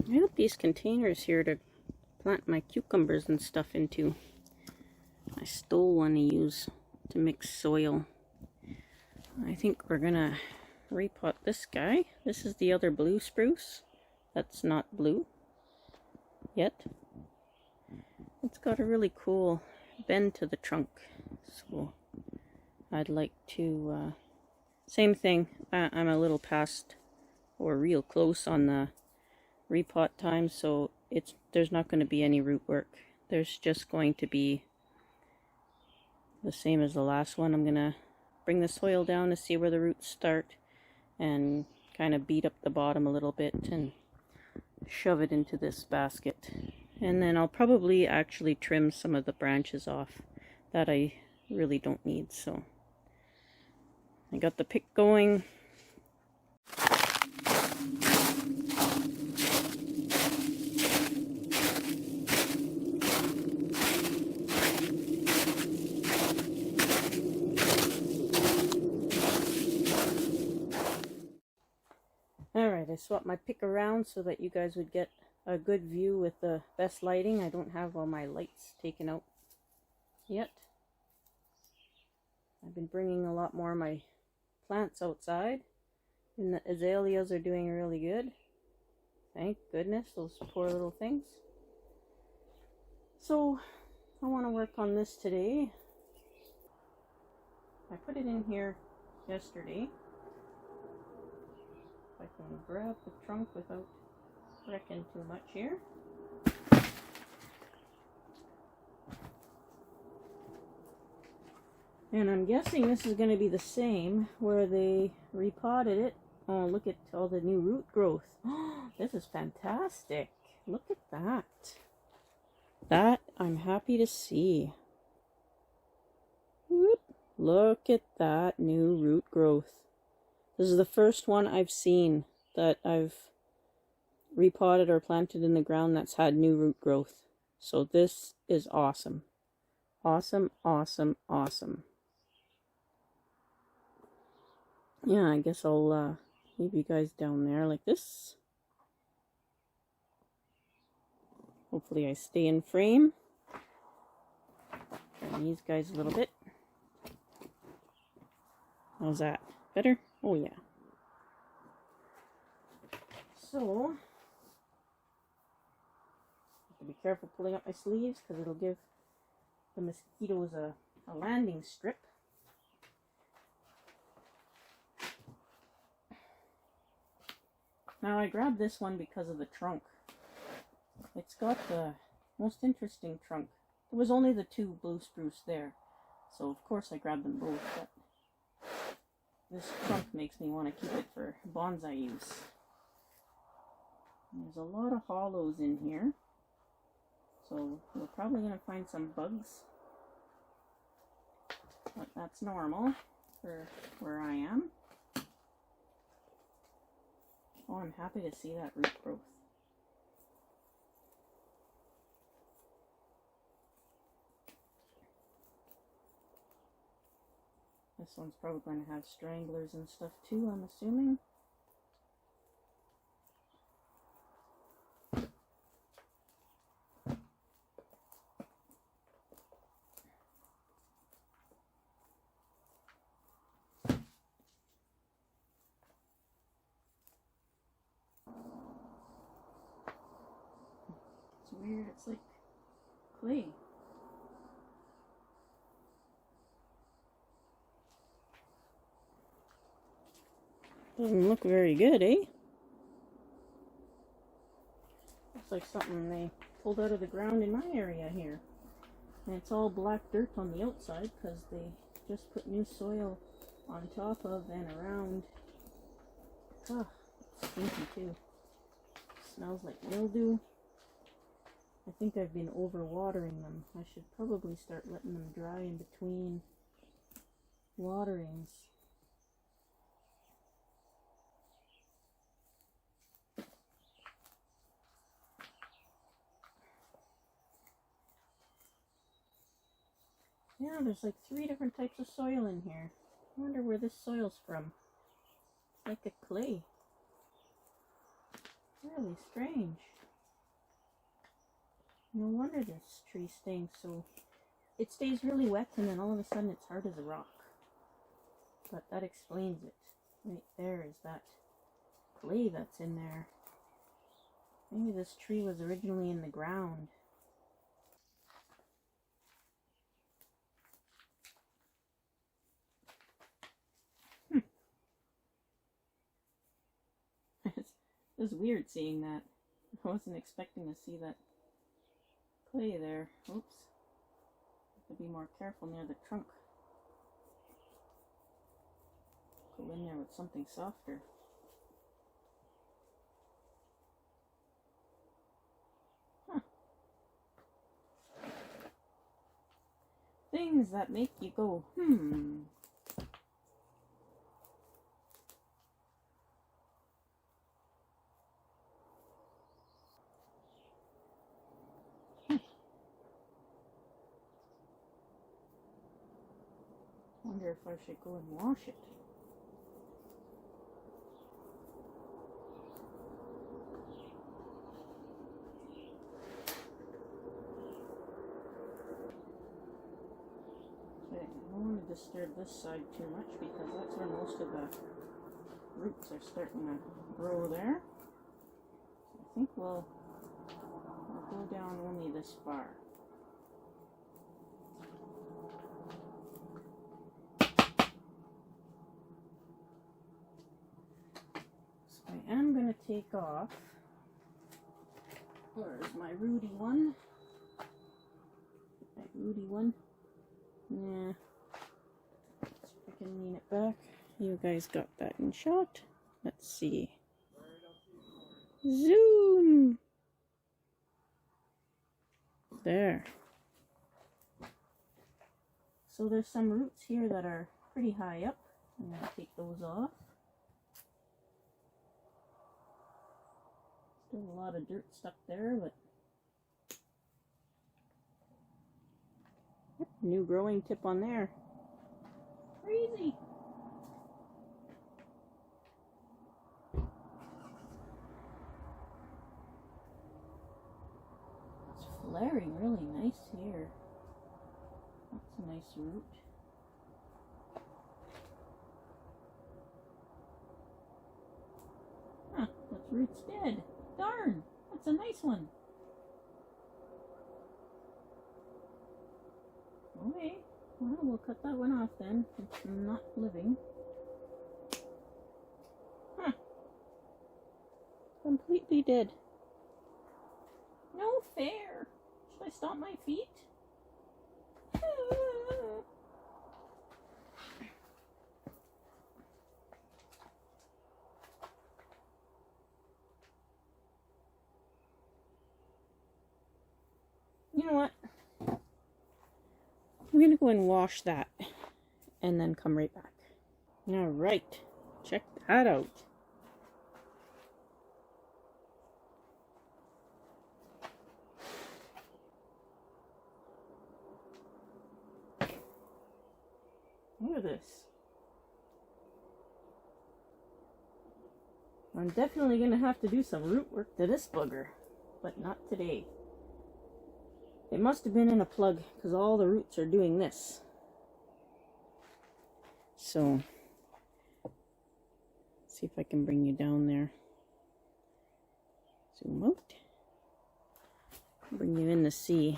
I got these containers here to plant my cucumbers and stuff into. I stole one to use to mix soil. I think we're gonna repot this guy. This is the other blue spruce. That's not blue yet. It's got a really cool bend to the trunk. So I'd like to, same thing, I'm a little past or real close on the repot time, so there's not going to be any root work. There's just going to be the same as the last one. I'm going to bring the soil down to see where the roots start and kind of beat up the bottom a little bit and shove it into this basket. And then I'll probably actually trim some of the branches off that I really don't need. So I got the pick going. Alright, I swapped my pick around so that you guys would get a good view with the best lighting. I don't have all my lights taken out yet. I've been bringing a lot more of my plants outside, and the azaleas are doing really good. Thank goodness, those poor little things. So I want to work on this today. I put it in here yesterday. If I can grab the trunk without wrecking too much here. And I'm guessing this is going to be the same where they repotted it. Oh, look at all the new root growth. Oh, this is fantastic. Look at that. That I'm happy to see. Whoop. Look at that new root growth. This is the first one I've seen that I've repotted or planted in the ground that's had new root growth. So this is awesome. Awesome, awesome, awesome. Yeah, I guess I'll leave you guys down there like this. Hopefully I stay in frame. Turn these guys a little bit. How's that? Better? Oh yeah. So, I have to be careful pulling up my sleeves because it'll give the mosquitoes a landing strip. Now I grabbed this one because of the trunk. It's got the most interesting trunk. There was only the two blue spruce there, so of course I grabbed them both, but this trunk makes me want to keep it for bonsai use. There's a lot of hollows in here, so we're probably going to find some bugs, but that's normal for where I am. Oh, I'm happy to see that root growth. This one's probably going to have stranglers and stuff too, I'm assuming. It's weird, it's like clay. Doesn't look very good, eh? Looks like something they pulled out of the ground in my area here. And it's all black dirt on the outside because they just put new soil on top of and around. Ah, it's stinky too. Smells like mildew. I think I've been overwatering them. I should probably start letting them dry in between waterings. Yeah, there's like 3 different types of soil in here. I wonder where this soil's from. It's like a clay. Really strange. No wonder this tree staying so... It stays really wet and then all of a sudden it's hard as a rock. But that explains it. Right there is that clay that's in there. Maybe this tree was originally in the ground. It was weird seeing that. I wasn't expecting to see that clay there. Oops. Have to be more careful near the trunk. Go in there with something softer. Huh. Things that make you go, Wonder if I should go and wash it. Okay, I don't want to disturb this side too much because that's where most of the roots are starting to grow there. So I think we'll go down only this far. I am going to take off. Where's my Rudy one? That Rudy one. Yeah. Let's see if I can lean it back. You guys got that in shot. Let's see. Zoom! There. So there's some roots here that are pretty high up. I'm going to take those off. Still a lot of dirt stuck there, but new growing tip on there. Crazy. It's flaring really nice here. That's a nice root. Huh, that root's dead. Darn, that's a nice one. Okay, well, we'll cut that one off then. It's not living. Huh. Completely dead. No fair. Should I stomp my feet? You know what? I'm gonna go and wash that and then come right back. Alright, check that out. Look at this. I'm definitely gonna have to do some root work to this booger, but not today. It must have been in a plug because all the roots are doing this. So, see if I can bring you down there. Zoom out. Bring you in to see.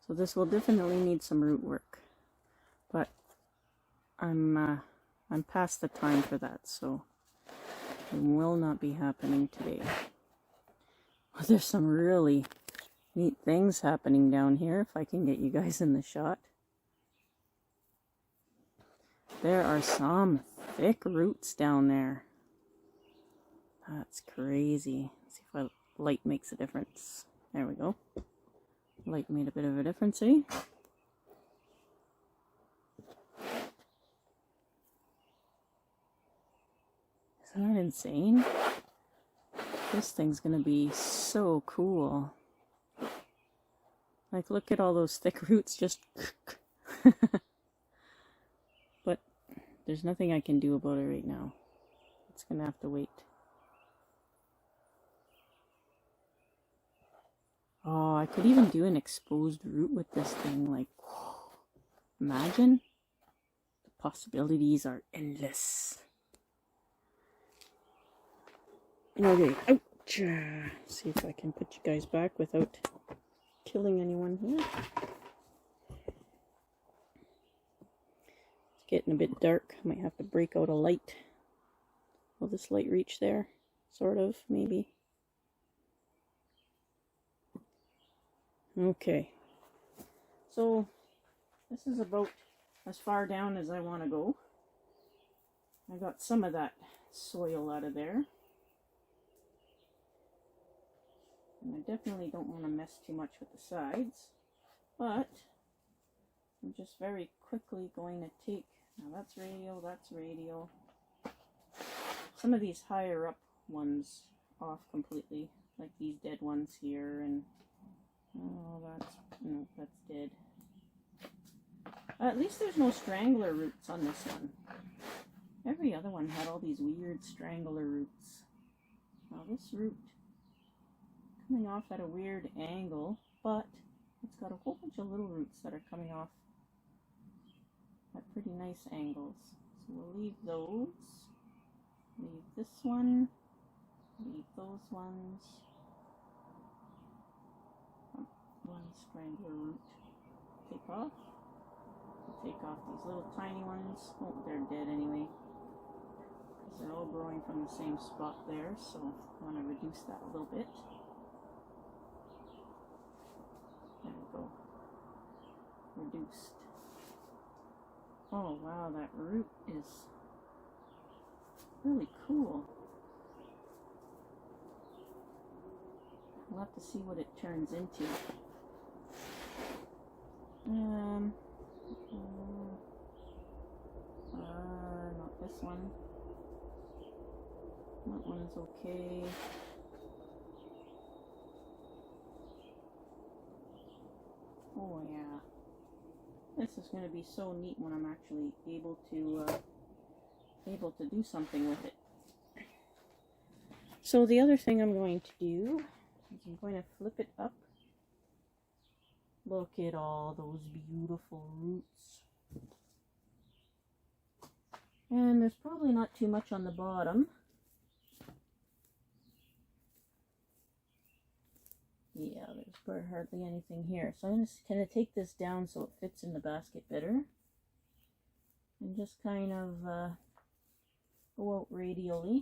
So this will definitely need some root work, but I'm past the time for that, so it will not be happening today. Well, there's some really neat things happening down here, if I can get you guys in the shot. There are some thick roots down there. That's crazy. Let's see if light makes a difference. There we go. Light made a bit of a difference, eh? Isn't that insane? This thing's gonna be so cool. Like, look at all those thick roots just... But there's nothing I can do about it right now. It's gonna have to wait. Oh, I could even do an exposed root with this thing. Like, whoa. Imagine. The possibilities are endless. Okay, ouch. See if I can put you guys back without killing anyone here. It's getting a bit dark. I might have to break out a light. Will this light reach there? Sort of, maybe. Okay. So, this is about as far down as I want to go. I got some of that soil out of there. And I definitely don't want to mess too much with the sides. But, I'm just very quickly going to take, now that's radial. Some of these higher up ones off completely, like these dead ones here, and oh, that's dead. At least there's no strangler roots on this one. Every other one had all these weird strangler roots. Now this root coming off at a weird angle, but it's got a whole bunch of little roots that are coming off at pretty nice angles. So we'll leave those. Leave this one. Leave those ones. One strangler root. Take off. Take off these little tiny ones. Oh, they're dead anyway. Because they're all growing from the same spot there, so I want to reduce that a little bit. There we go. Reduced. Oh wow, that root is really cool. We'll have to see what it turns into. Not this one. That one's okay. Oh yeah. This is going to be so neat when I'm actually able to do something with it. So the other thing I'm going to do is I'm going to flip it up. Look at all those beautiful roots. And there's probably not too much on the bottom. Yeah, there's hardly anything here. So I'm just going to take this down so it fits in the basket better. And just kind of go out radially.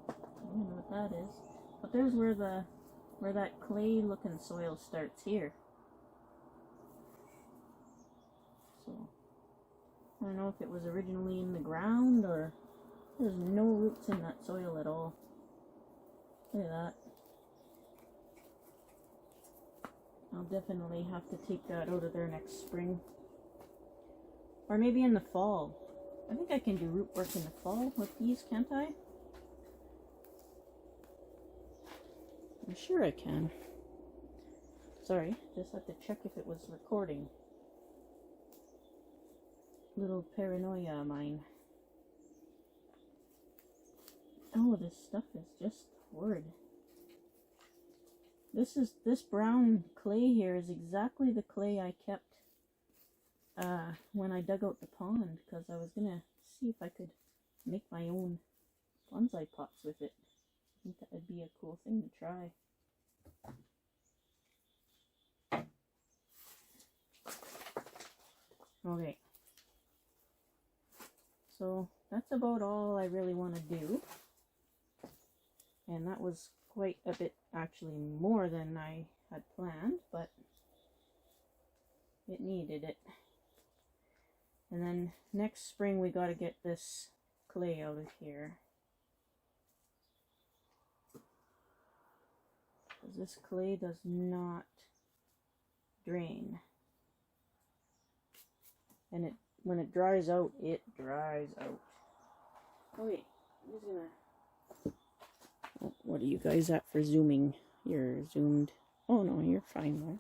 I don't know what that is. But there's where that clay looking soil starts here. So I don't know if it was originally in the ground or there's no roots in that soil at all. Look at that. I'll definitely have to take that out of there next spring. Or maybe in the fall. I think I can do root work in the fall with these, can't I? I'm sure I can. Sorry, just have to check if it was recording. Little paranoia of mine. Oh, this stuff is just horrid. This brown clay here is exactly the clay I kept when I dug out the pond, because I was gonna see if I could make my own bonsai pots with it. I think that would be a cool thing to try. Okay. So that's about all I really want to do. And that was quite a bit, actually more than I had planned, but it needed it. And then next spring we got to get this clay out of here. Because this clay does not drain. And when it dries out, it dries out. Oh wait, I'm just gonna... Oh, what are you guys at for zooming? You're zoomed. Oh no, you're fine there.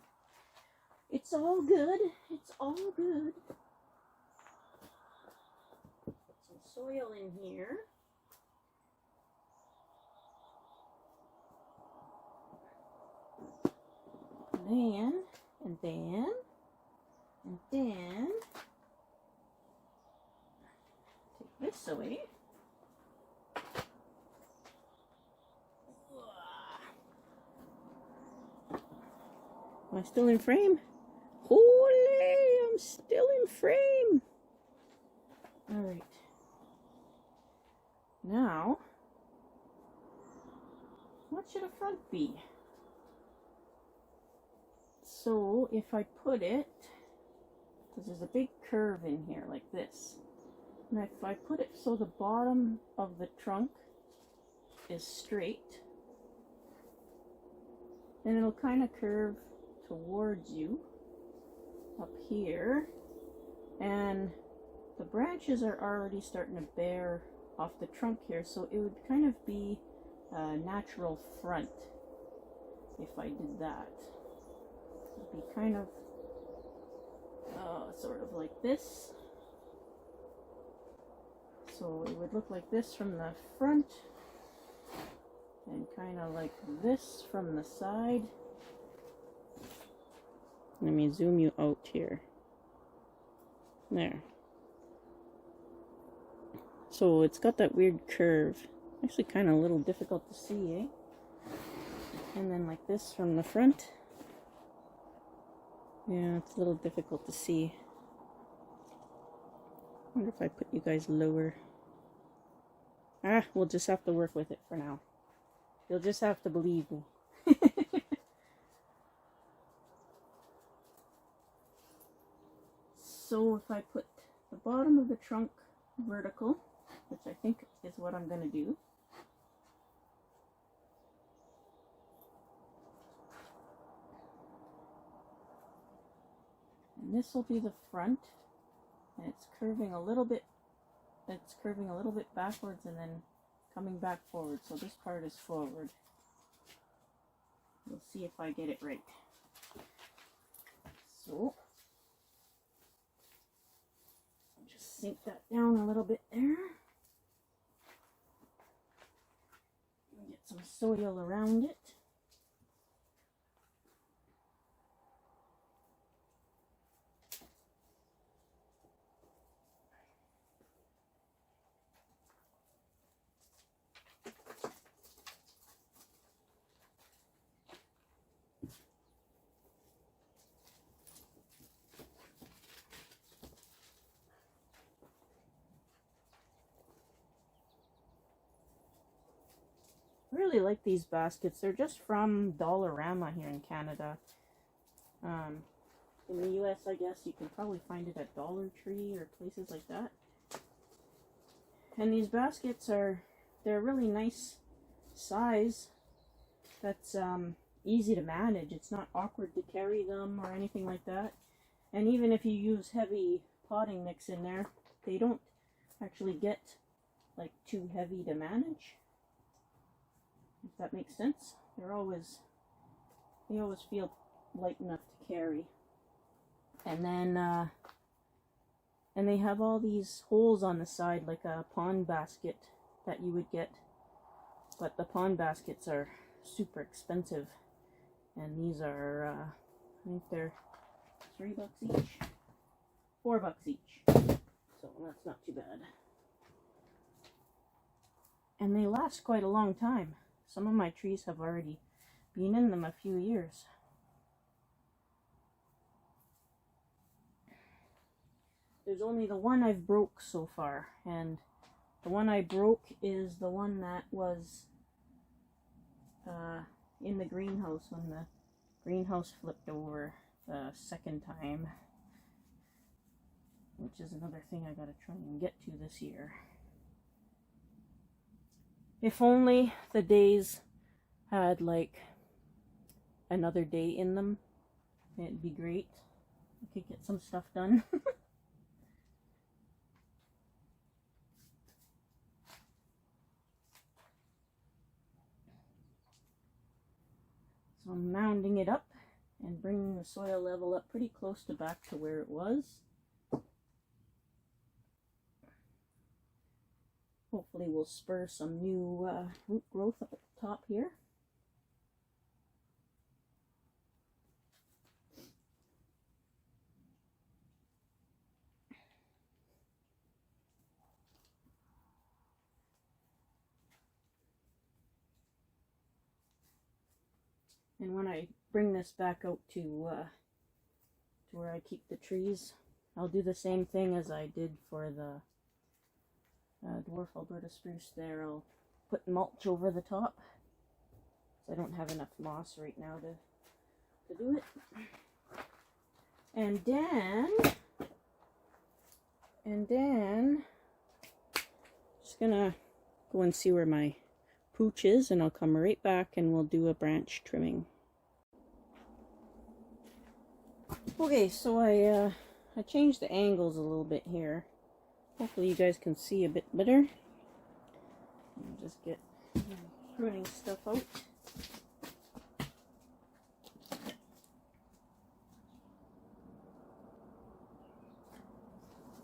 It's all good. It's all good. Put some soil in here. And then, take this away. Am I still in frame? Holy, I'm still in frame. All right. Now, what should a front be? So if I put it, because there's a big curve in here like this, and if I put it so the bottom of the trunk is straight, then it'll kind of curve towards you up here, and the branches are already starting to bear off the trunk here, so it would kind of be a natural front if I did that. It'd be kind of sort of like this. So it would look like this from the front and kind of like this from the side. Let me zoom you out here. There. So it's got that weird curve. Actually kind of a little difficult to see, eh? And then like this from the front. Yeah, it's a little difficult to see. I wonder if I put you guys lower. Ah, we'll just have to work with it for now. You'll just have to believe me. So if I put the bottom of the trunk vertical, which I think is what I'm going to do, and this will be the front, and it's curving a little bit backwards and then coming back forward, so this part is forward. We'll see if I get it right. So I'll just sink that down a little bit there. Get some soil around it. I really like these baskets. They're just from Dollarama here in Canada. In the US, I guess you can probably find it at Dollar Tree or places like that. And these baskets they're a really nice size. That's easy to manage. It's not awkward to carry them or anything like that. And even if you use heavy potting mix in there, they don't actually get like too heavy to manage. If that makes sense. They always feel light enough to carry. And then and they have all these holes on the side like a pond basket that you would get, but the pond baskets are super expensive, and these are I think they're $3 each, $4 each, so that's not too bad. And they last quite a long time. Some of my trees have already been in them a few years. There's only the one I've broke so far, and the one I broke is the one that was in the greenhouse when the greenhouse flipped over the second time, which is another thing I gotta try and get to this year. If only the days had like another day in them, it'd be great. I could get some stuff done. So I'm mounding it up and bringing the soil level up pretty close to back to where it was. Hopefully we'll spur some new root growth up at the top here. And when I bring this back out to where I keep the trees, I'll do the same thing as I did for the dwarf Alberta spruce there. I'll put mulch over the top. I don't have enough moss right now to do it. And then just gonna go and see where my pooch is, and I'll come right back and we'll do a branch trimming. Okay, so I changed the angles a little bit here. Hopefully you guys can see a bit better. I'll just get pruning stuff out.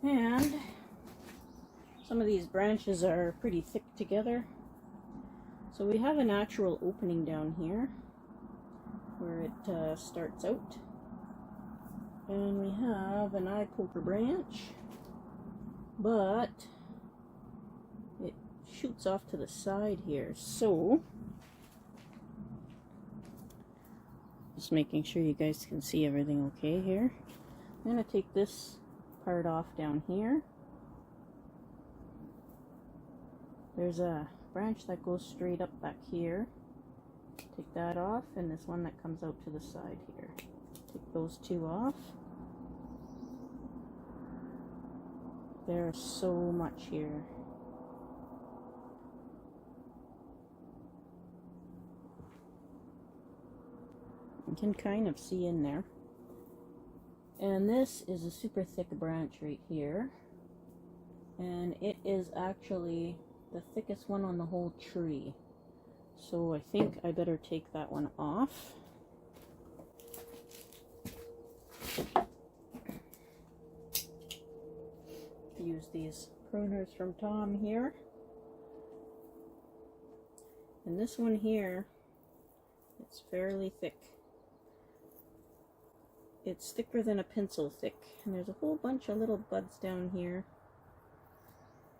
And some of these branches are pretty thick together. So we have a natural opening down here where it starts out. And we have an eye poker branch, but it shoots off to the side here. So, just making sure you guys can see everything okay here. I'm going to take this part off down here. There's a branch that goes straight up back here. Take that off, and this one that comes out to the side here. Take those two off. There's so much here. You can kind of see in there. And this is a super thick branch right here. And it is actually the thickest one on the whole tree. So I think I better take that one off. Use these pruners from Tom here. And this one here, it's fairly thick. It's thicker than a pencil thick. And there's a whole bunch of little buds down here.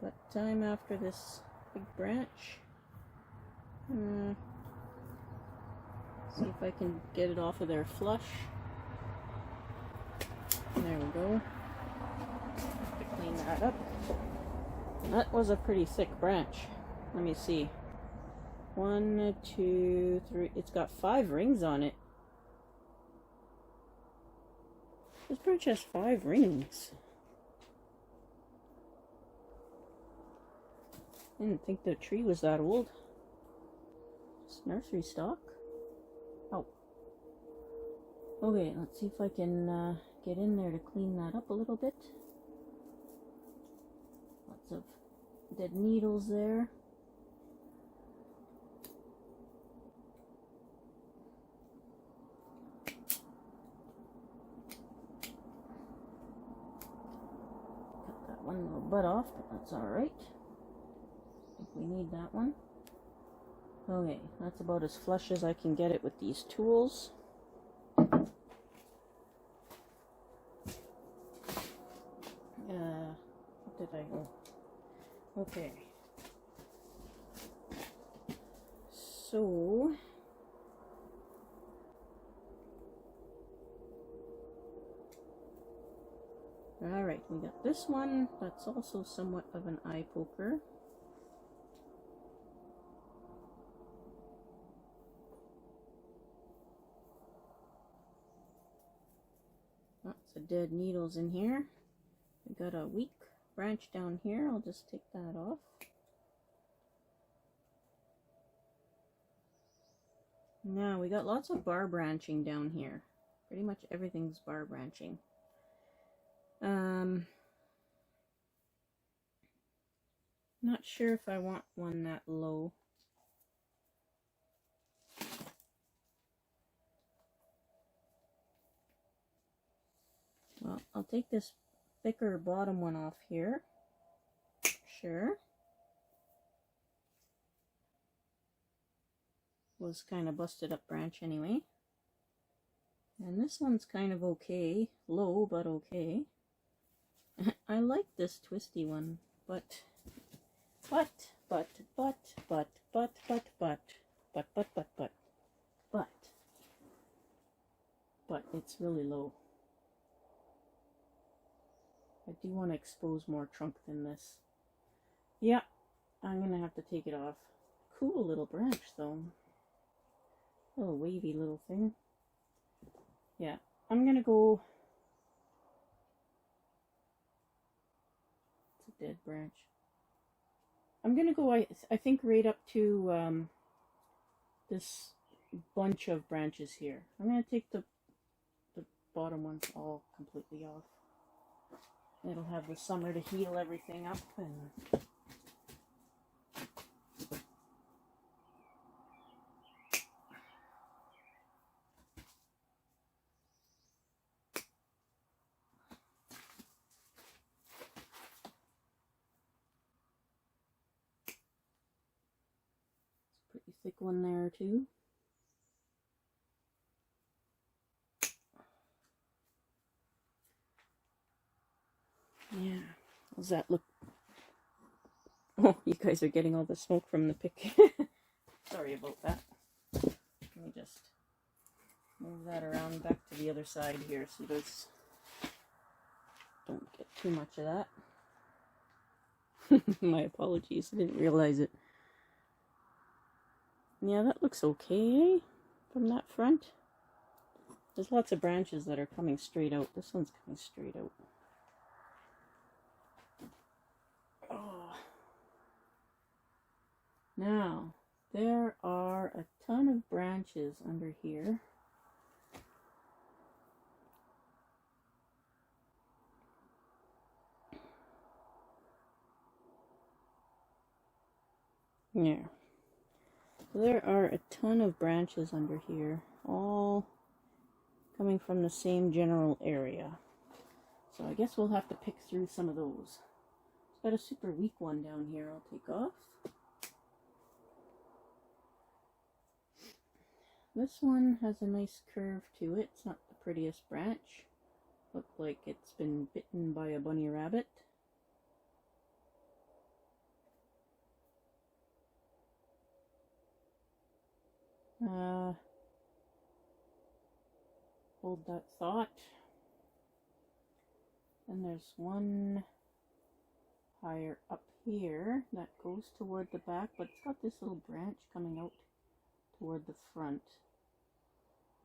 But I'm after this big branch. See if I can get it off of there flush. There we go. Clean that up. That was a pretty thick branch. Let me see. 1, 2, 3. It's got 5 rings on it. This branch has 5 rings. I didn't think the tree was that old. It's nursery stock. Oh. Okay, let's see if I can get in there to clean that up a little bit. Lots of dead needles there. Cut that one little bud off, but that's alright. I think we need that one. Okay, that's about as flush as I can get it with these tools. What did I go? Okay. So alright, we got this one. That's also somewhat of an eye poker. Lots of dead needles in here. I got a weak branch down here. I'll just take that off. Now we got lots of bar branching down here. Pretty much everything's bar branching. Not sure if I want one that low. I'll take this thicker bottom one off here. Sure. Was kind of busted up branch anyway. And this one's kind of okay. Low, but okay. I like this twisty one, but it's really low. I do want to expose more trunk than this. Yeah, I'm gonna have to take it off. Cool little branch though. Little wavy little thing. Yeah, I'm gonna go. It's a dead branch. I'm gonna go, I think, right up to this bunch of branches here. I'm gonna take the bottom ones all completely off. It'll have the summer to heal everything up and pretty thick one there too. Yeah, how's that look? Oh, you guys are getting all the smoke from the pick. Sorry about that. Let me just move that around back to the other side here so you guys don't get too much of that. My apologies, I didn't realize it. Yeah, that looks okay, eh? From that front. There's lots of branches that are coming straight out. This one's coming straight out. Oh. Now, there are a ton of branches under here. Yeah. There are a ton of branches under here, all coming from the same general area. So I guess we'll have to pick through some of those. It's got a super weak one down here I'll take off. This one has a nice curve to it. It's not the prettiest branch. Looks like it's been bitten by a bunny rabbit. Hold that thought. And there's one higher up here that goes toward the back, but it's got this little branch coming out toward the front.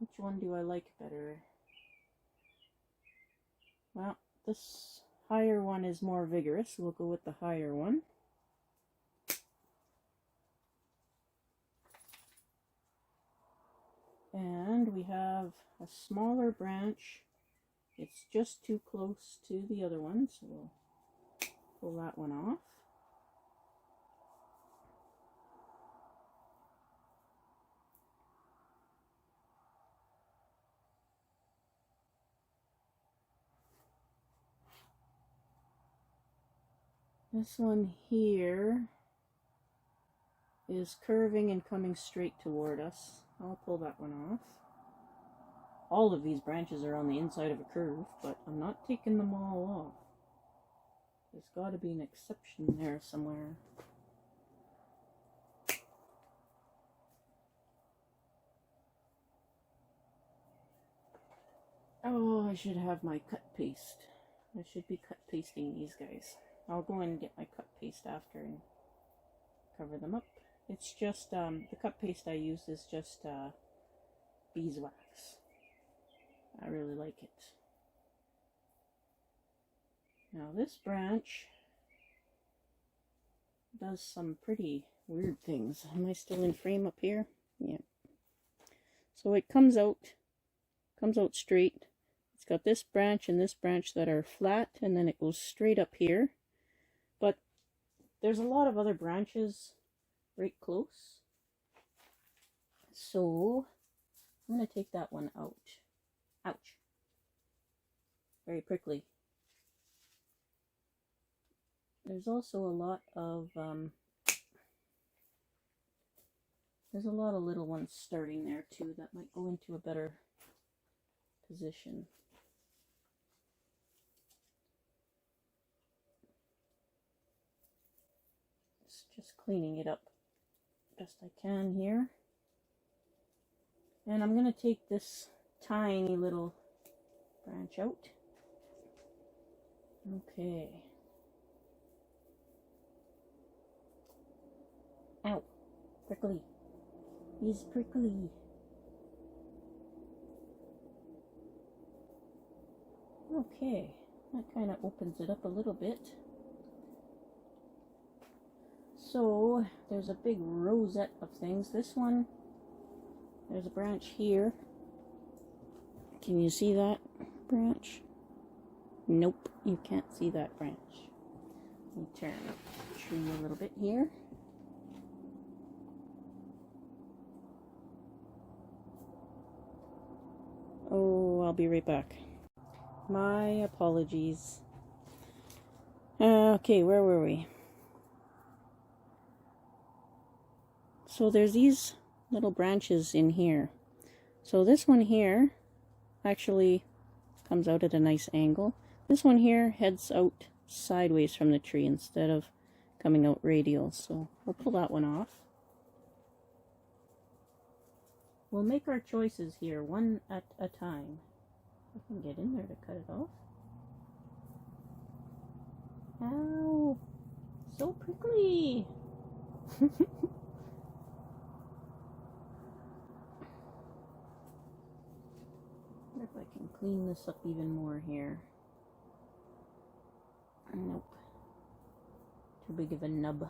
Which one do I like better? Well, this higher one is more vigorous, so we'll go with the higher one. And we have a smaller branch. It's just too close to the other one, so we'll pull that one off. This one here is curving and coming straight toward us. I'll pull that one off. All of these branches are on the inside of a curve, but I'm not taking them all off. There's got to be an exception there somewhere. Oh, I should have my cut paste. I should be cut pasting these guys. I'll go in and get my cut paste after and cover them up. It's just, the cut paste I use is just beeswax. I really like it. Now this branch does some pretty weird things. Am I still in frame up here? Yeah. So it comes out straight. It's got this branch and this branch that are flat, and then it goes straight up here. But there's a lot of other branches right close. So I'm going to take that one out. Ouch. very prickly. There's also a lot of there's a lot of little ones starting there too that might go into a better position. Just cleaning it up best I can here. And I'm going to take this tiny little branch out. Okay. Ow. Prickly. He's prickly. Okay. That kind of opens it up a little bit. So, there's a big rosette of things. This one, there's a branch here. Can you see that branch? Nope, you can't see that branch. Let me turn the tree a little bit here. Oh, I'll be right back. My apologies. Okay, where were we? So there's these little branches in here. So this one here actually comes out at a nice angle. This one here heads out sideways from the tree instead of coming out radial. So we'll pull that one off. We'll make our choices here one at a time. I can get in there to cut it off. Ow! So prickly! If I can clean this up even more here. Nope. Too big of a nub.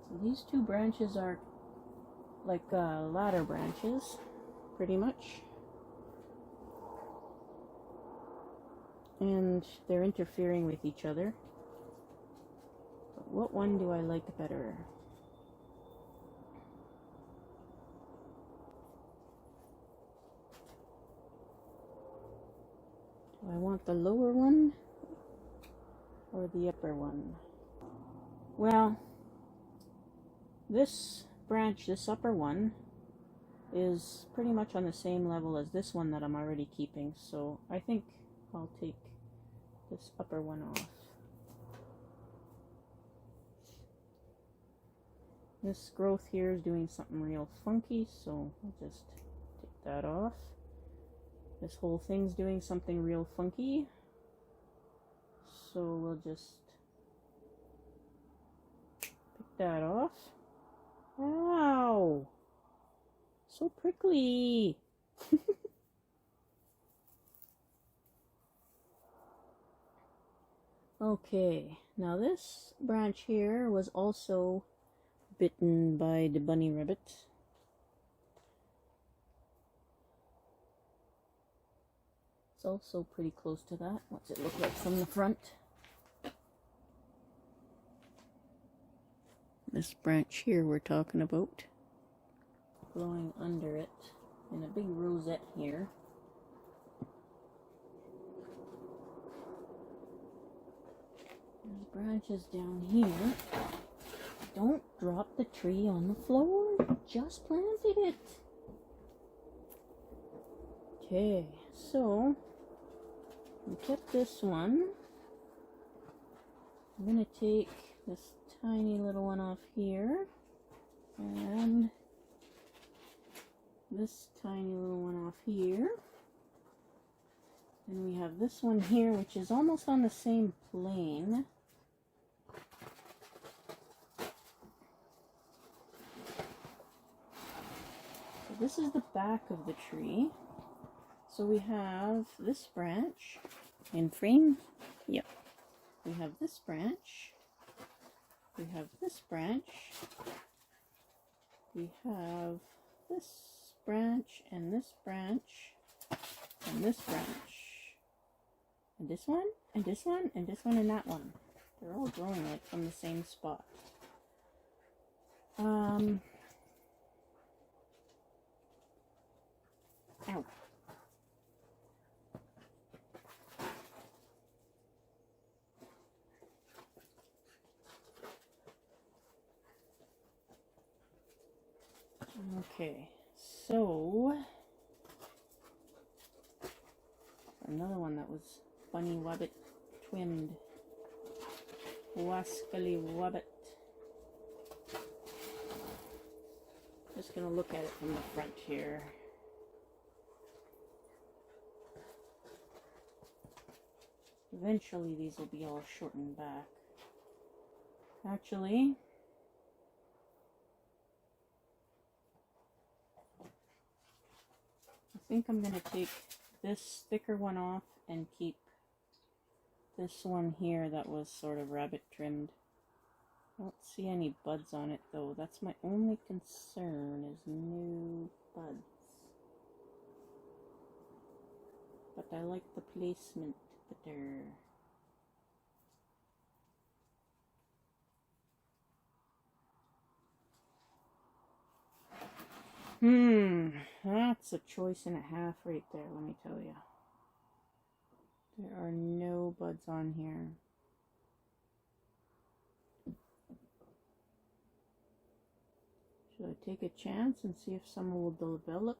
So these two branches are like ladder branches, pretty much. And they're interfering with each other. But what one do I like better? Do I want the lower one or the upper one? Well, this branch, this upper one, is pretty much on the same level as this one that I'm already keeping, so I think I'll take this upper one off. This growth here is doing something real funky, so I'll just take that off. This whole thing's doing something real funky, so we'll just pick that off. Ow! So prickly! Okay, now this branch here was also bitten by the bunny rabbit. It's also pretty close to that. What's it look like from the front? This branch here we're talking about. Growing under it in a big rosette here. There's branches down here. Don't drop the tree on the floor. Just planted it. Okay, so we kept this one. I'm going to take this tiny little one off here. And this tiny little one off here. And we have this one here, which is almost on the same plane. So this is the back of the tree. So we have this branch in frame. Yep. We have this branch. We have this branch. We have this branch and this branch and this branch. And this one and this one and this one and that one. They're all growing like from the same spot. Ow. Okay, so another one that was bunny wabbit twinned. Wascally wabbit. Just gonna look at it from the front here. Eventually these will be all shortened back. Actually, I think I'm gonna take this thicker one off and keep this one here that was sort of rabbit trimmed. I don't see any buds on it though. That's my only concern, is no buds. But I like the placement better. That's a choice and a half right there, let me tell you. There are no buds on here. Should I take a chance and see if some will develop?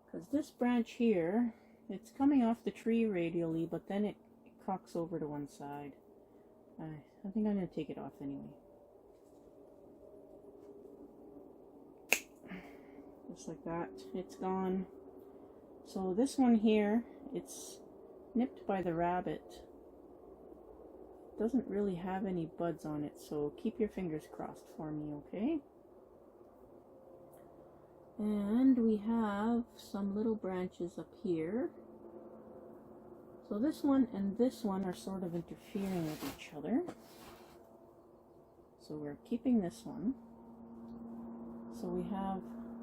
Because this branch here, it's coming off the tree radially, but then it cocks over to one side. I think I'm going to take it off anyway. Just like that, it's gone. So this one here, it's nipped by the rabbit. Doesn't really have any buds on it, so keep your fingers crossed for me, okay? And we have some little branches up here. So this one and this one are sort of interfering with each other. So we're keeping this one. So we have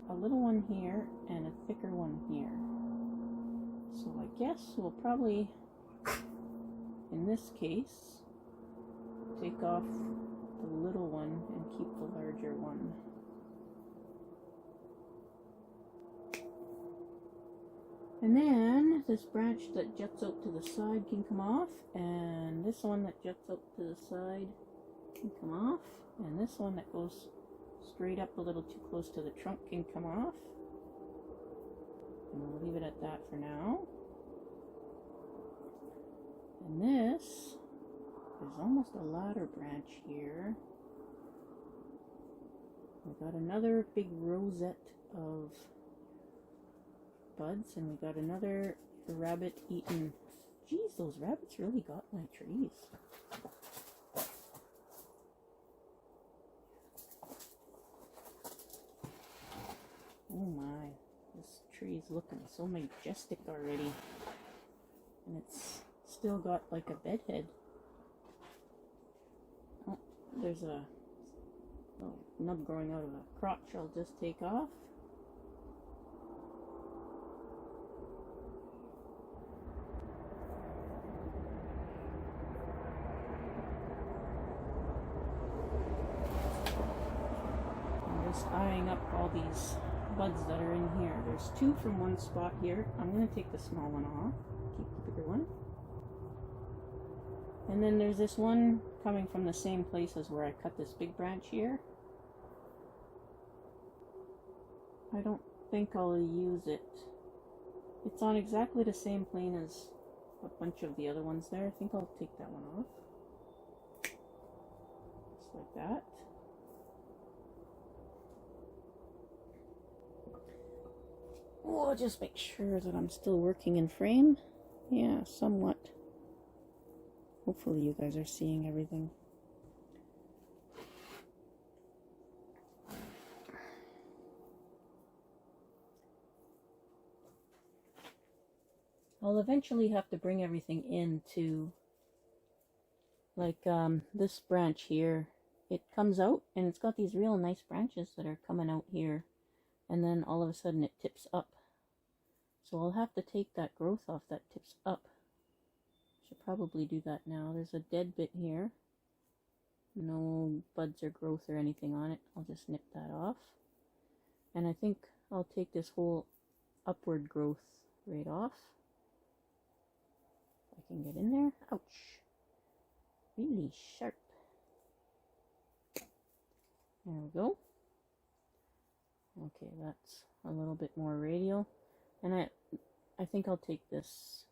a little one here and a thicker one here. So I guess we'll probably, in this case, take off the little one and keep the larger one. And then this branch that juts out to the side can come off, and this one that juts out to the side can come off, and this one that goes straight up a little too close to the trunk can come off. And we'll leave it at that for now. And this is almost a ladder branch here. We got another big rosette of buds, and we got another rabbit eaten. Geez, those rabbits really got my trees. Oh my, this tree is looking so majestic already. And it's still got like a bed head. Oh, there's a nub growing out of a crotch I'll just take off. I'm just eyeing up all these buds that are in here. There's two from one spot here. I'm going to take the small one off, keep the bigger one. And then there's this one coming from the same place as where I cut this big branch here. I don't think I'll use it. It's on exactly the same plane as a bunch of the other ones there. I think I'll take that one off. Just like that. Oh, just make sure that I'm still working in frame. Yeah, somewhat. Hopefully you guys are seeing everything. I'll eventually have to bring everything into, like this branch here. It comes out and it's got these real nice branches that are coming out here. And then all of a sudden it tips up. So I'll have to take that growth off that tips up. Should probably do that now. There's a dead bit here. No buds or growth or anything on it. I'll just nip that off. And I think I'll take this whole upward growth right off. If I can get in there. Ouch. Really sharp. There we go. Okay, that's a little bit more radial. And I think I'll take this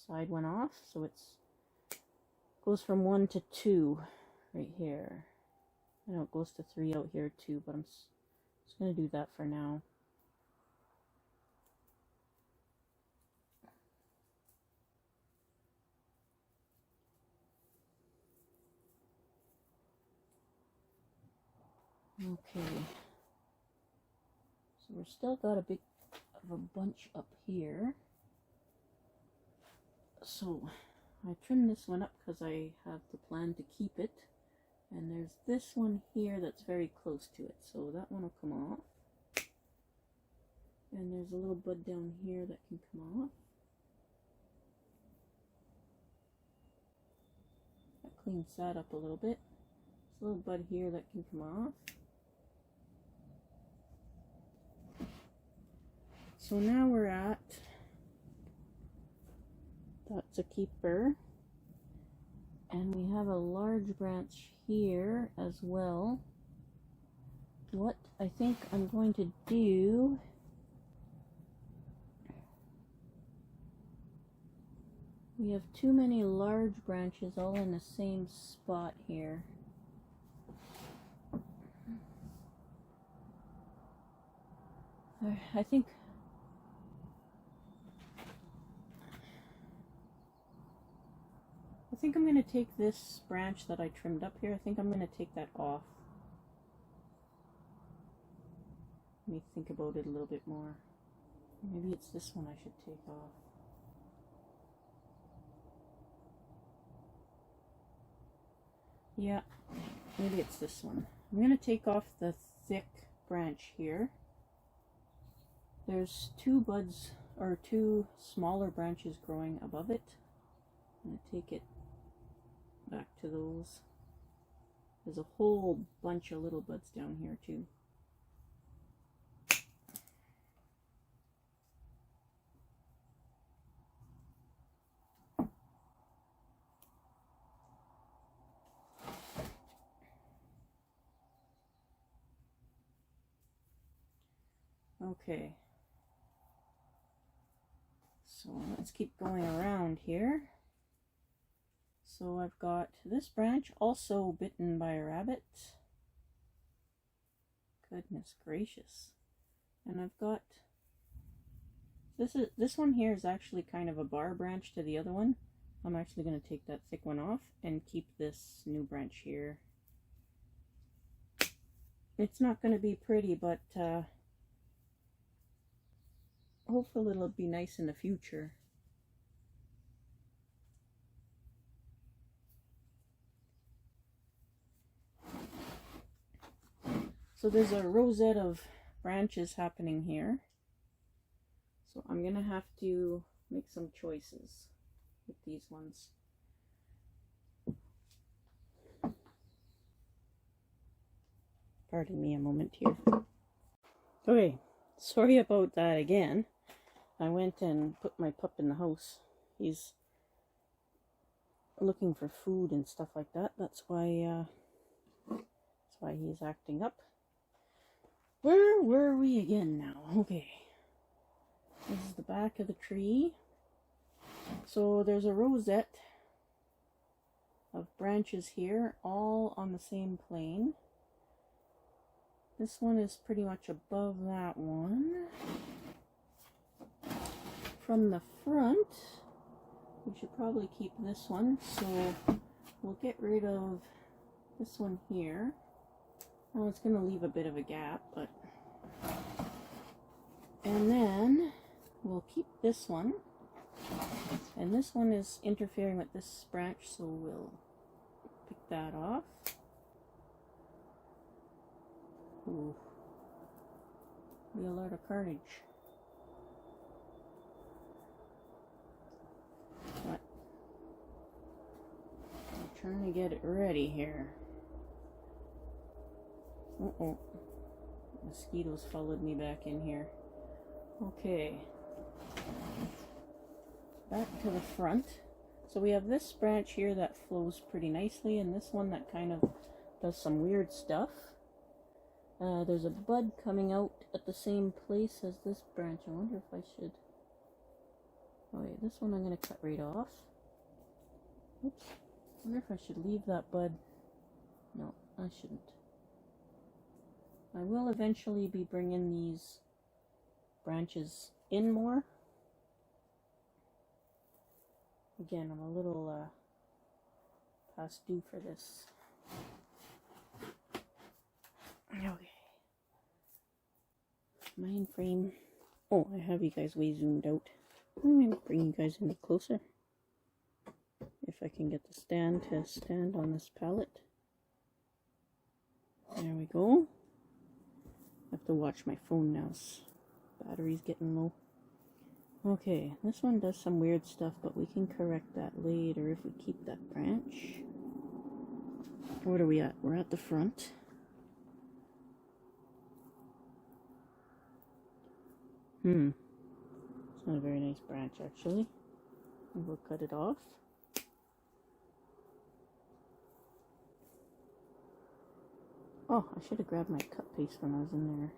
side one off, so it's goes from 1 to 2 right here. I know it goes to 3 out here too, but I'm just going to do that for now. Okay. So we're still got a big of a bunch up here. So I trimmed this one up because I have the plan to keep it. And there's this one here that's very close to it, so that one will come off. And there's a little bud down here that can come off. That cleans that up a little bit. There's a little bud here that can come off. So now we're at, that's a keeper. And we have a large branch here as well. What I think I'm going to do, we have too many large branches all in the same spot here. I think I'm going to take this branch that I trimmed up here, I think I'm going to take that off. Let me think about it a little bit more. Maybe it's this one I should take off. Yeah, maybe it's this one. I'm going to take off the thick branch here. There's 2 buds, or 2 smaller branches growing above it. I'm going to take it back to those. There's a whole bunch of little buds down here too. Okay, so let's keep going around here. So I've got this branch also bitten by a rabbit. Goodness gracious. And I've got this one here is actually kind of a bar branch to the other one. I'm actually going to take that thick one off and keep this new branch here. It's not going to be pretty, but hopefully it'll be nice in the future. So there's a rosette of branches happening here. So I'm going to have to make some choices with these ones. Pardon me a moment here. Okay, sorry about that again. I went and put my pup in the house. He's looking for food and stuff like that. That's why he's acting up. Where were we again now? Okay. This is the back of the tree. So there's a rosette of branches here, all on the same plane. This one is pretty much above that one. From the front, we should probably keep this one, so we'll get rid of this one here. Well, it's going to leave a bit of a gap, but... And then we'll keep this one. And this one is interfering with this branch, so we'll pick that off. Ooh. Be a lot of carnage. But I'm trying to get it ready here. Uh-oh. Mosquitoes followed me back in here. Okay. Back to the front. So we have this branch here that flows pretty nicely, and this one that kind of does some weird stuff. There's a bud coming out at the same place as this branch. I wonder if I should... Oh wait, this one I'm going to cut right off. Oops. I wonder if I should leave that bud. No, I shouldn't. I will eventually be bringing these branches in more. Again, I'm a little past due for this. Okay. Mind-frame. Oh, I have you guys way zoomed out. I'm going to bring you guys in closer. If I can get the stand to stand on this pallet. There we go. I have to watch my phone now. Battery's getting low. Okay, this one does some weird stuff, but we can correct that later if we keep that branch. What are we at? We're at the front. It's not a very nice branch, actually. And we'll cut it off. Oh, I should have grabbed my cut paste when I was in there.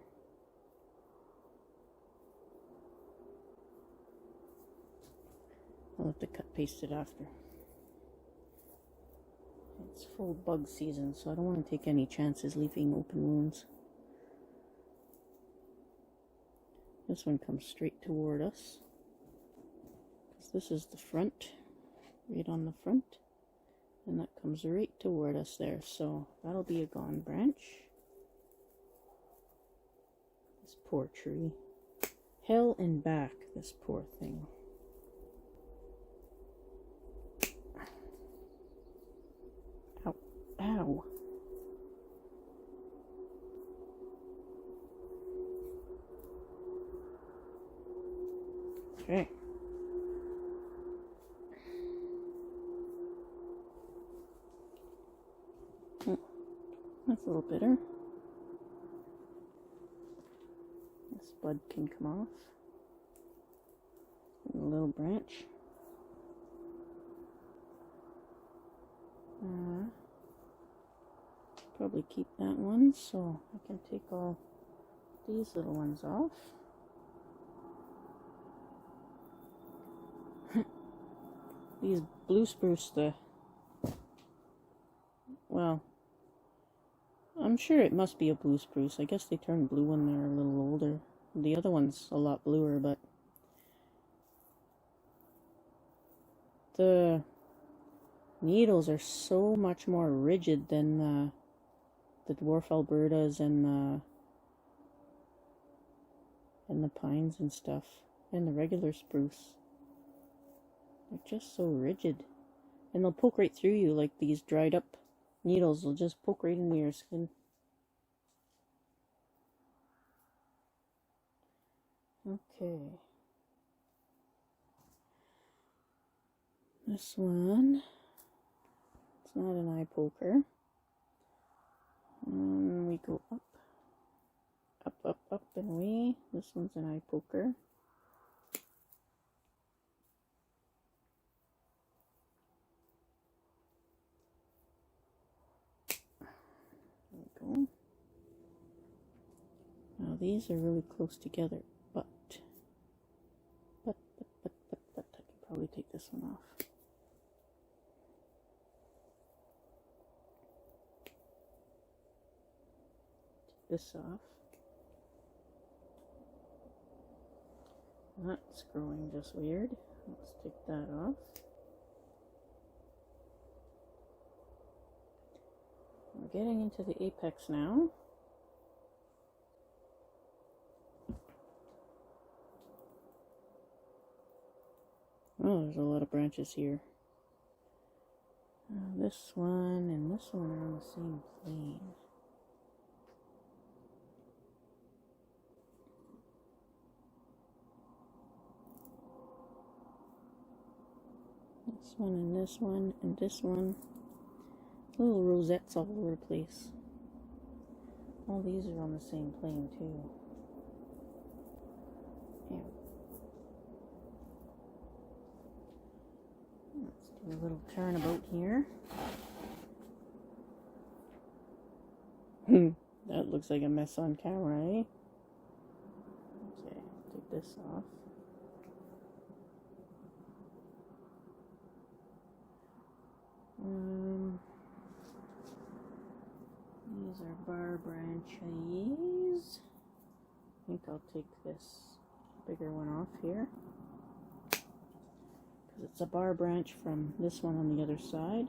I'll have to cut paste it after. It's full bug season, so I don't want to take any chances leaving open wounds. This one comes straight toward us. Because this is the front, right on the front. And that comes right toward us there, so that'll be a gone branch. This poor tree. Hell and back, this poor thing. Ow. Ow. Okay. That's a little bitter. This bud can come off. And a little branch. Probably keep that one, so I can take all these little ones off. These blue spruce, well, I'm sure it must be a blue spruce. I guess they turn blue when they're a little older. The other one's a lot bluer, but the needles are so much more rigid than the dwarf Albertas and the pines and stuff, and the regular spruce. They're just so rigid, and they'll poke right through you. Like these dried up needles will just poke right into your skin. Okay. This one, it's not an eye poker. And we go up, up, up, up and away. This one's an eye poker. There we go. Now these are really close together, but I can probably take this one off. This off. That's growing just weird. Let's take that off. We're getting into the apex now. Oh, there's a lot of branches here. This one and this one are on the same plane. This one and this one and this one. Little rosettes all over the place. All these are on the same plane too. Yeah. Let's do a little turnabout here. That looks like a mess on camera, eh? Okay, take this off. These are bar branches. I think I'll take this bigger one off here, because it's a bar branch from this one on the other side.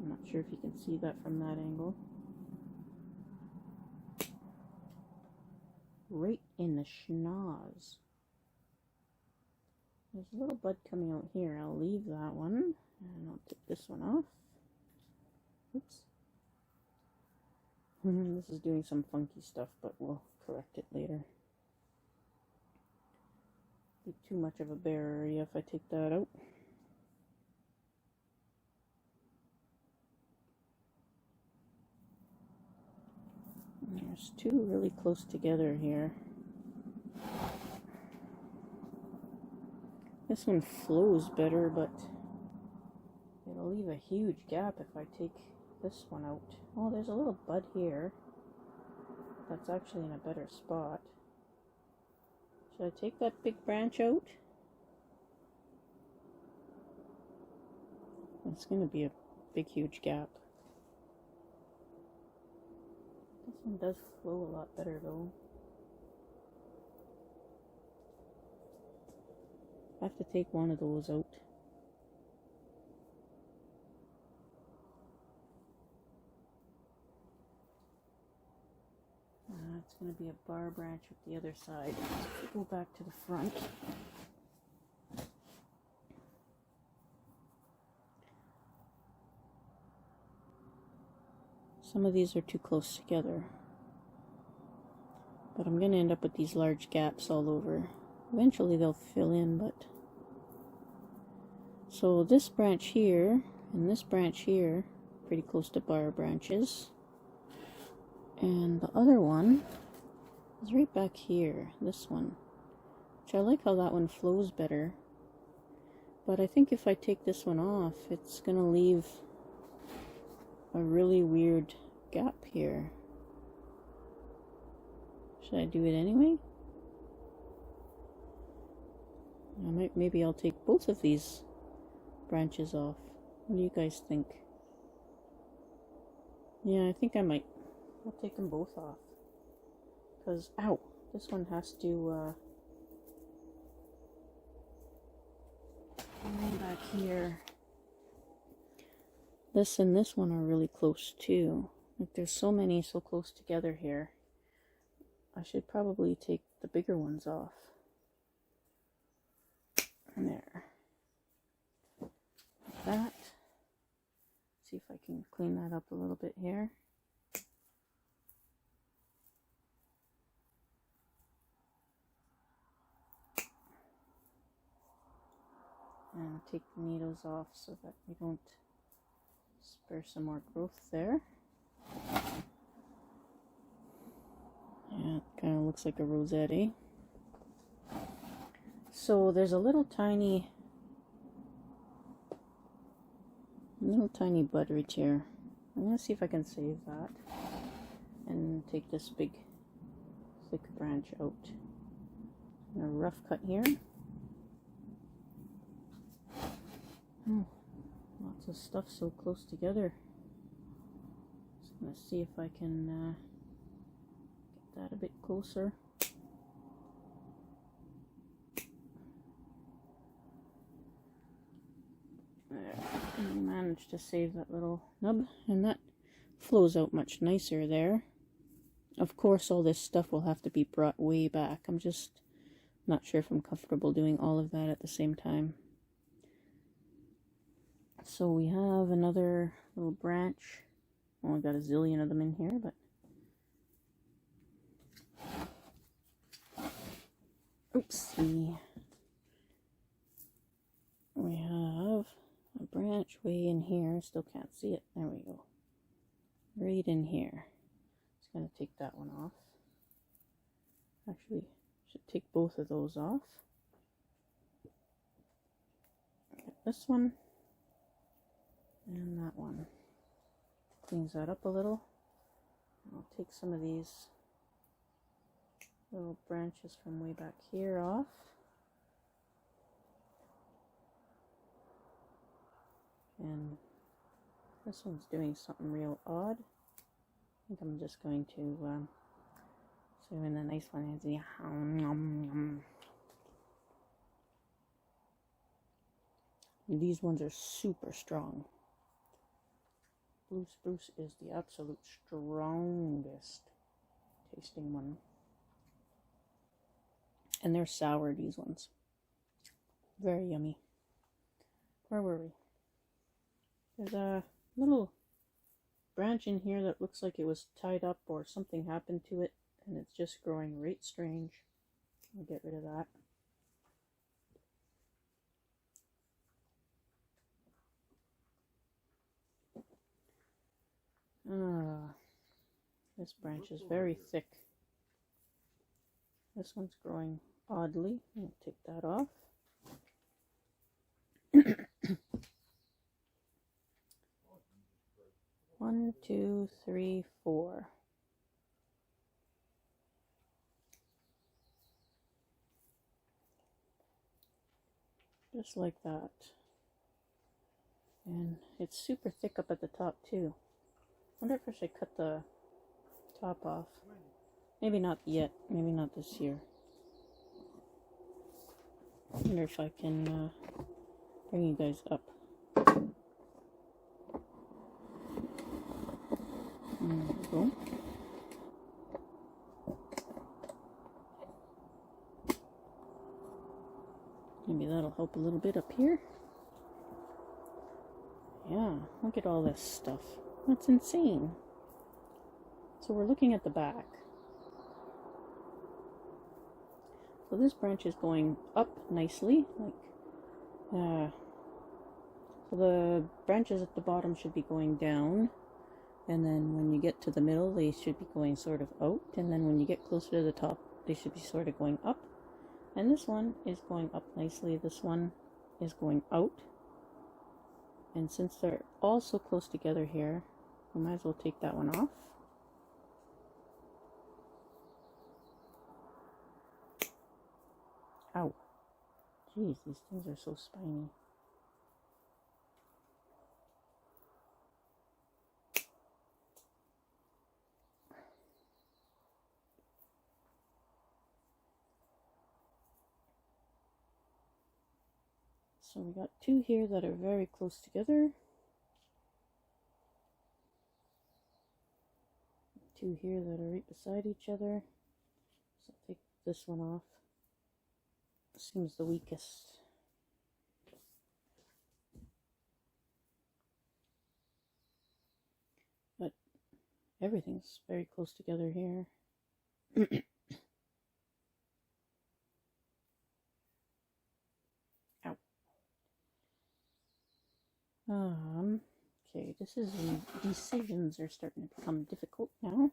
I'm not sure if you can see that from that angle. Right in the schnoz. There's a little bud coming out here. I'll leave that one, and I'll take this one off. Oops. This is doing some funky stuff, but we'll correct it later. Be too much of a bare area if I take that out. And there's two really close together here. This one flows better, but it'll leave a huge gap if I take this one out. Oh, there's a little bud here. That's actually in a better spot. Should I take that big branch out? It's going to be a big, huge gap. This one does flow a lot better though. I have to take one of those out. It's going to be a bar branch with the other side. Let's go back to the front. Some of these are too close together, but I'm going to end up with these large gaps all over. Eventually they'll fill in, but... So this branch here and this branch here, pretty close to bar branches. And the other one is right back here, this one. Which I like how that one flows better. But I think if I take this one off, it's going to leave a really weird gap here. Should I do it anyway? Maybe I'll take both of these branches off. What do you guys think? Yeah, I think I might. I'll take them both off. Because, ow, this one has to, go back here. This and this one are really close too. Like, there's so many so close together here. I should probably take the bigger ones off. There. Like that. See if I can clean that up a little bit here. And take the needles off so that we don't spare some more growth there. Yeah, it kind of looks like a rosette, eh? So there's a little tiny bud right here. I'm going to see if I can save that and take this big thick branch out. And a rough cut here. Lots of stuff so close together. Just going to see if I can get that a bit closer. There. And I managed to save that little nub, and that flows out much nicer there. Of course, all this stuff will have to be brought way back. I'm just not sure if I'm comfortable doing all of that at the same time. So we have another little branch. Only got a zillion of them in here, but oopsie. We have a branch way in here. Still can't see it. There we go. Right in here. Just going to take that one off. Actually, should take both of those off. Get this one and that one. Cleans that up a little. I'll take some of these little branches from way back here off. And this one's doing something real odd. I think I'm just going to zoom in a nice one and see. These ones are super strong. Blue spruce is the absolute strongest tasting one. And they're sour, these ones. Very yummy. Where were we? There's a little branch in here that looks like it was tied up or something happened to it, and it's just growing right strange. I'll get rid of that. This branch is very thick. This one's growing oddly. I'll take that off. 1, 2, 3, 4. Just like that. And it's super thick up at the top too. Wonder if I should cut the top off. Maybe not yet. Maybe not this year. Wonder if I can bring you guys up. There we go. Maybe that'll help a little bit up here. Yeah, look at all this stuff. That's insane. So we're looking at the back. So this branch is going up nicely, so the branches at the bottom should be going down, and then when you get to the middle they should be going sort of out, and then when you get closer to the top they should be sort of going up. And this one is going up nicely, this one is going out. And since they're all so close together here, we might as well take that one off. Ow. Jeez, these things are so spiny. So we got two here that are very close together. Two here that are right beside each other. So I'll take this one off. Seems the weakest. But everything's very close together here. Ow. Okay, decisions are starting to become difficult now.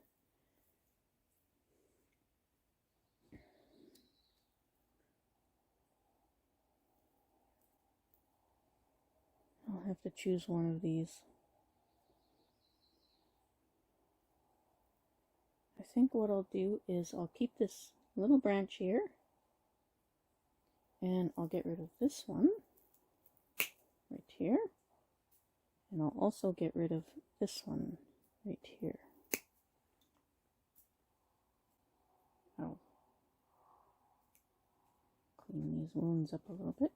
I'll have to choose one of these. I think what I'll do is I'll keep this little branch here, and I'll get rid of this one right here, and I'll also get rid of this one right here. I'll clean these wounds up a little bit.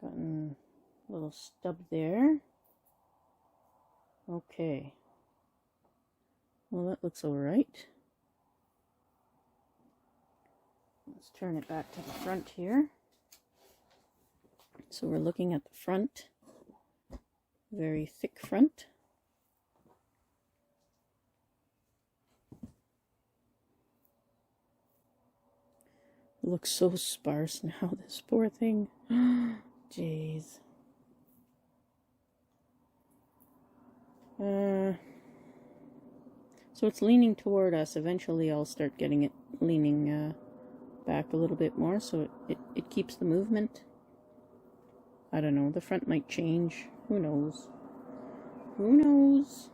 Gotten a little stub there. Okay. Well, that looks alright. Let's turn it back to the front here. So we're looking at the front. Very thick front. It looks so sparse now, this poor thing. Jeez. So it's leaning toward us. Eventually I'll start getting it leaning back a little bit more so it keeps the movement. I don't know, the front might change. Who knows? Who knows?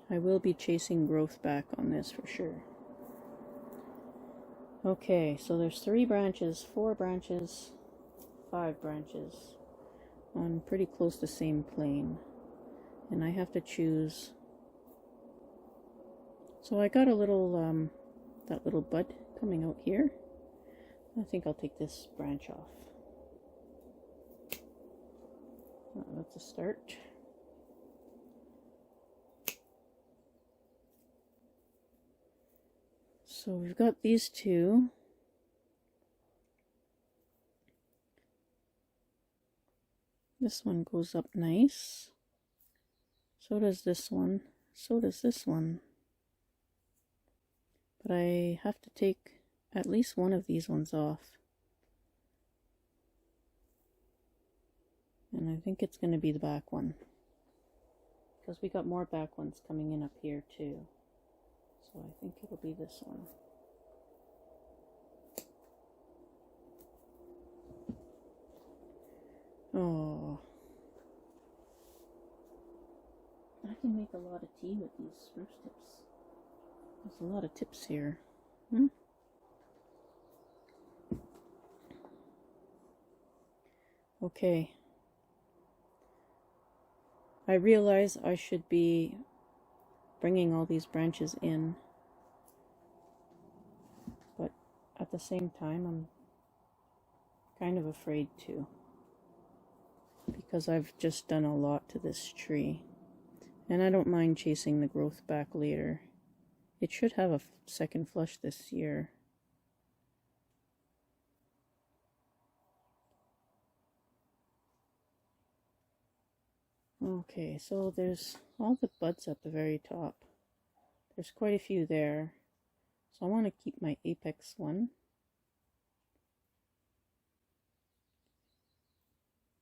I will be chasing growth back on this for sure. Okay, so there's 3 branches, 4 branches, 5 branches on pretty close to same plane. And I have to choose. So I got a little, that little bud coming out here. I think I'll take this branch off. That's a start. So we've got these 2. This one goes up nice. So does this one. So does this one. But I have to take at least one of these ones off. And I think it's going to be the back one. Because we got more back ones coming in up here too. So I think it'll be this one. Oh. I can make a lot of tea with these spruce tips. There's a lot of tips here. Okay. I realize I should be bringing all these branches in, but at the same time I'm kind of afraid to, because I've just done a lot to this tree, and I don't mind chasing the growth back later. It should have a second flush this year. Okay, so there's all the buds at the very top. There's quite a few there. So I want to keep my apex one.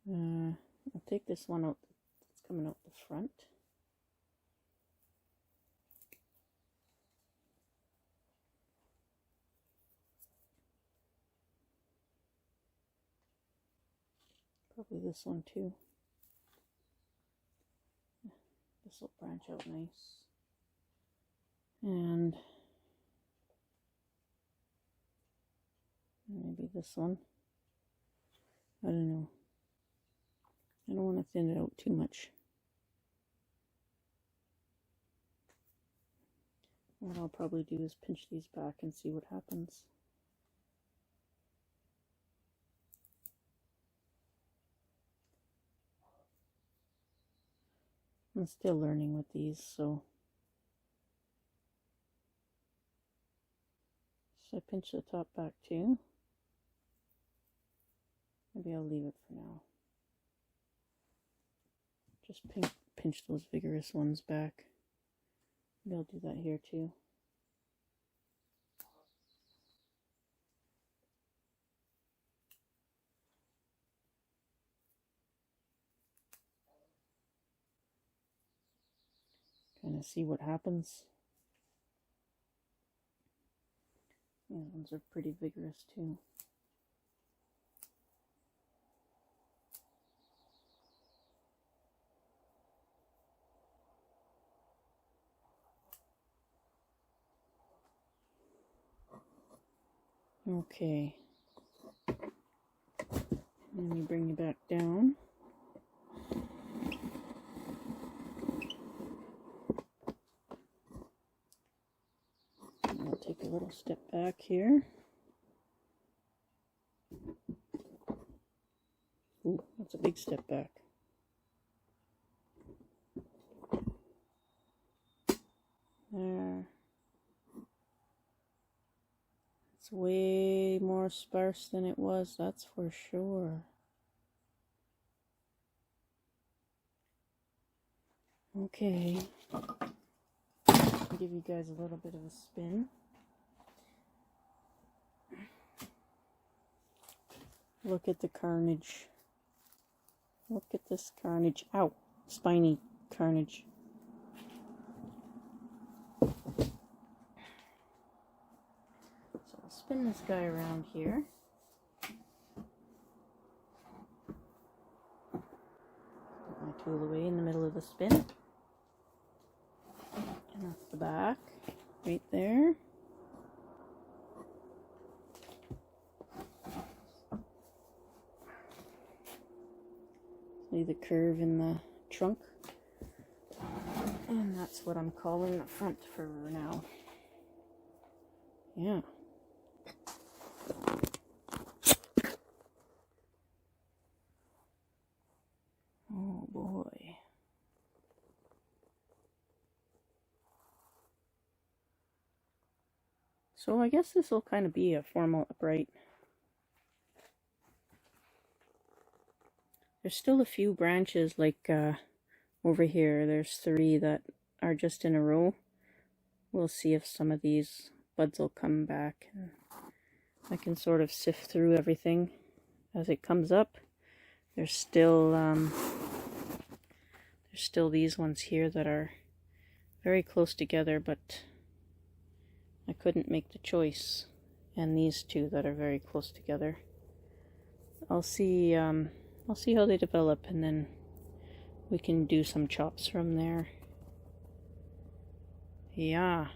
I'll take this one out that's coming out the front. Probably this one too. This will branch out nice. And maybe this one. I don't know. I don't want to thin it out too much. What I'll probably do is pinch these back and see what happens. I'm still learning with these, so should I pinch the top back too? Maybe I'll leave it for now. Just pinch those vigorous ones back. Maybe I'll do that here too. Kind of see what happens. These ones are pretty vigorous too. Okay. Let me bring you back down. I'll take a little step back here. Ooh, that's a big step back. There. It's way more sparse than it was, that's for sure. Okay, I'll give you guys a little bit of a spin. Look at the carnage. Look at this carnage. Ow, spiny carnage. So I'll spin this guy around here. Put my tool away in the middle of the spin. And that's the back, right there. See the curve in the trunk. And that's what I'm calling the front for now. Yeah. Oh boy. So I guess this will kind of be a formal upright. There's still a few branches like over here. There's 3 that are just in a row. We'll see if some of these buds will come back. I can sort of sift through everything as it comes up. There's still these ones here that are very close together, but I couldn't make the choice. And these 2 that are very close together. I'll see how they develop, and then we can do some chops from there. Yeah.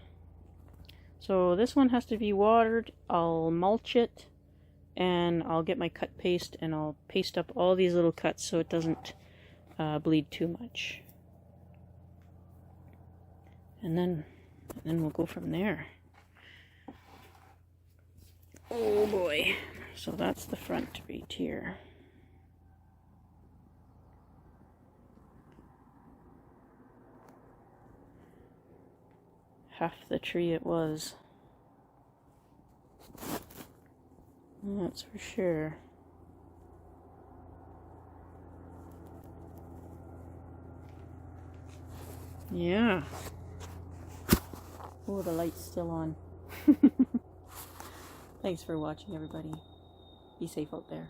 So this one has to be watered. I'll mulch it, and I'll get my cut paste, and I'll paste up all these little cuts so it doesn't bleed too much. And then we'll go from there. Oh boy. So that's the front right here. Half the tree it was. That's for sure. Yeah. Oh, the light's still on. Thanks for watching, everybody. Be safe out there.